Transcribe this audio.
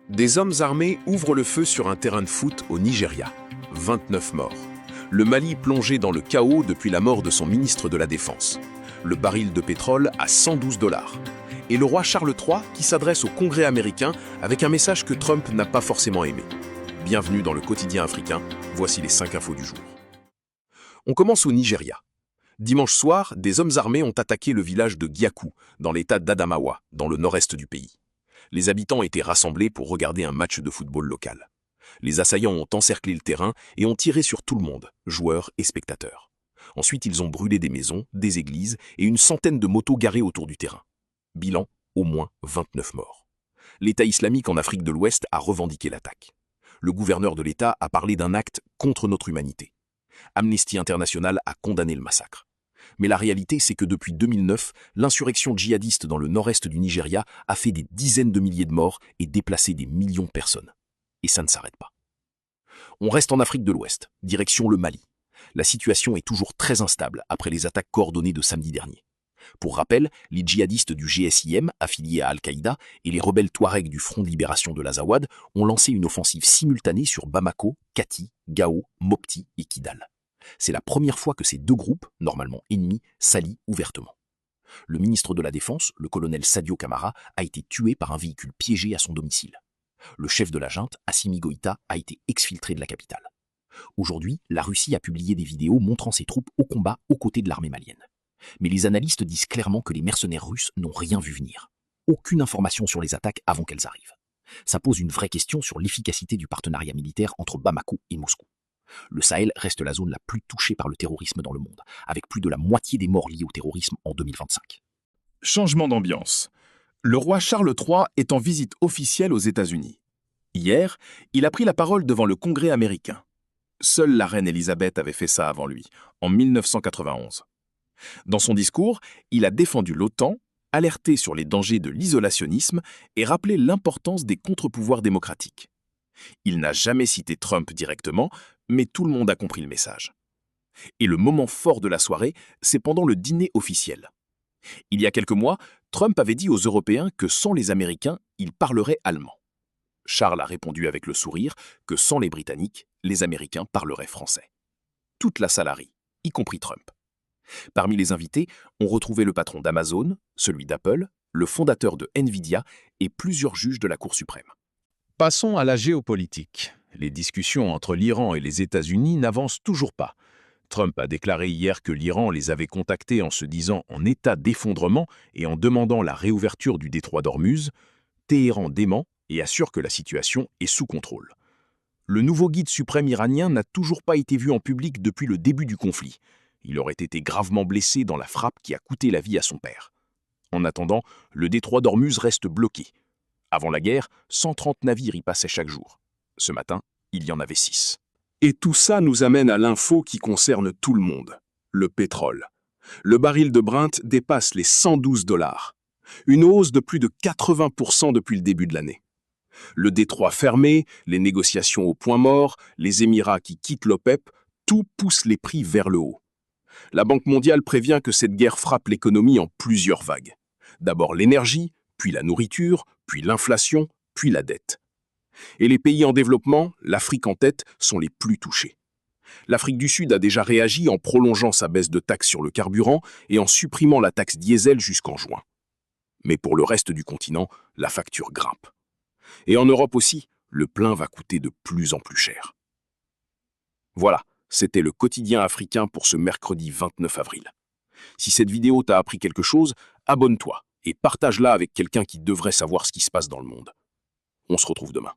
Des hommes armés ouvrent le feu sur un terrain de foot au Nigeria. 29 morts. Le Mali plongé dans le chaos depuis la mort de son ministre de la Défense. Le baril de pétrole à 112 $. Et le roi Charles III qui s'adresse au Congrès américain avec un message que Trump n'a pas forcément aimé. Bienvenue dans le quotidien africain, voici les 5 infos du jour. On commence au Nigeria. Dimanche soir, des hommes armés ont attaqué le village de Gyaku, dans l'état d'Adamawa, dans le nord-est du pays. Les habitants étaient rassemblés pour regarder un match de football local. Les assaillants ont encerclé le terrain et ont tiré sur tout le monde, joueurs et spectateurs. Ensuite, ils ont brûlé des maisons, des églises et une centaine de motos garées autour du terrain. Bilan, au moins 29 morts. L'État islamique en Afrique de l'Ouest a revendiqué l'attaque. Le gouverneur de l'État a parlé d'un acte contre notre humanité. Amnesty International a condamné le massacre. Mais la réalité, c'est que depuis 2009, l'insurrection djihadiste dans le nord-est du Nigeria a fait des dizaines de milliers de morts et déplacé des millions de personnes. Et ça ne s'arrête pas. On reste en Afrique de l'Ouest, direction le Mali. La situation est toujours très instable après les attaques coordonnées de samedi dernier. Pour rappel, les djihadistes du GSIM, affiliés à Al-Qaïda, et les rebelles Touaregs du Front de libération de l'Azawad ont lancé une offensive simultanée sur Bamako, Kati, Gao, Mopti et Kidal. C'est la première fois que ces deux groupes, normalement ennemis, s'allient ouvertement. Le ministre de la Défense, le colonel Sadio Kamara, a été tué par un véhicule piégé à son domicile. Le chef de la junte, Assimi Goïta, a été exfiltré de la capitale. Aujourd'hui, la Russie a publié des vidéos montrant ses troupes au combat aux côtés de l'armée malienne. Mais les analystes disent clairement que les mercenaires russes n'ont rien vu venir. Aucune information sur les attaques avant qu'elles arrivent. Ça pose une vraie question sur l'efficacité du partenariat militaire entre Bamako et Moscou. Le Sahel reste la zone la plus touchée par le terrorisme dans le monde, avec plus de la moitié des morts liés au terrorisme en 2025. Changement d'ambiance. Le roi Charles III est en visite officielle aux États-Unis. Hier, il a pris la parole devant le Congrès américain. Seule la reine Elisabeth avait fait ça avant lui, en 1991. Dans son discours, il a défendu l'OTAN, alerté sur les dangers de l'isolationnisme et rappelé l'importance des contre-pouvoirs démocratiques. Il n'a jamais cité Trump directement, mais tout le monde a compris le message. Et le moment fort de la soirée, c'est pendant le dîner officiel. Il y a quelques mois, Trump avait dit aux Européens que sans les Américains, il parlerait allemand. Charles a répondu avec le sourire que sans les Britanniques, les Américains parleraient français. Toute la salle a ri, y compris Trump. Parmi les invités, on retrouvait le patron d'Amazon, celui d'Apple, le fondateur de Nvidia et plusieurs juges de la Cour suprême. Passons à la géopolitique. Les discussions entre l'Iran et les États-Unis n'avancent toujours pas. Trump a déclaré hier que l'Iran les avait contactés en se disant en état d'effondrement et en demandant la réouverture du détroit d'Ormuz. Téhéran dément et assure que la situation est sous contrôle. Le nouveau guide suprême iranien n'a toujours pas été vu en public depuis le début du conflit. Il aurait été gravement blessé dans la frappe qui a coûté la vie à son père. En attendant, le détroit d'Ormuz reste bloqué. Avant la guerre, 130 navires y passaient chaque jour. Ce matin, il y en avait 6. Et tout ça nous amène à l'info qui concerne tout le monde, le pétrole. Le baril de Brent dépasse les 112 $. Une hausse de plus de 80% depuis le début de l'année. Le détroit fermé, les négociations au point mort, les Émirats qui quittent l'OPEP, tout pousse les prix vers le haut. La Banque mondiale prévient que cette guerre frappe l'économie en plusieurs vagues. D'abord l'énergie, puis la nourriture, puis l'inflation, puis la dette. Et les pays en développement, l'Afrique en tête, sont les plus touchés. L'Afrique du Sud a déjà réagi en prolongeant sa baisse de taxes sur le carburant et en supprimant la taxe diesel jusqu'en juin. Mais pour le reste du continent, la facture grimpe. Et en Europe aussi, le plein va coûter de plus en plus cher. Voilà, c'était le quotidien africain pour ce mercredi 29 avril. Si cette vidéo t'a appris quelque chose, abonne-toi et partage-la avec quelqu'un qui devrait savoir ce qui se passe dans le monde. On se retrouve demain.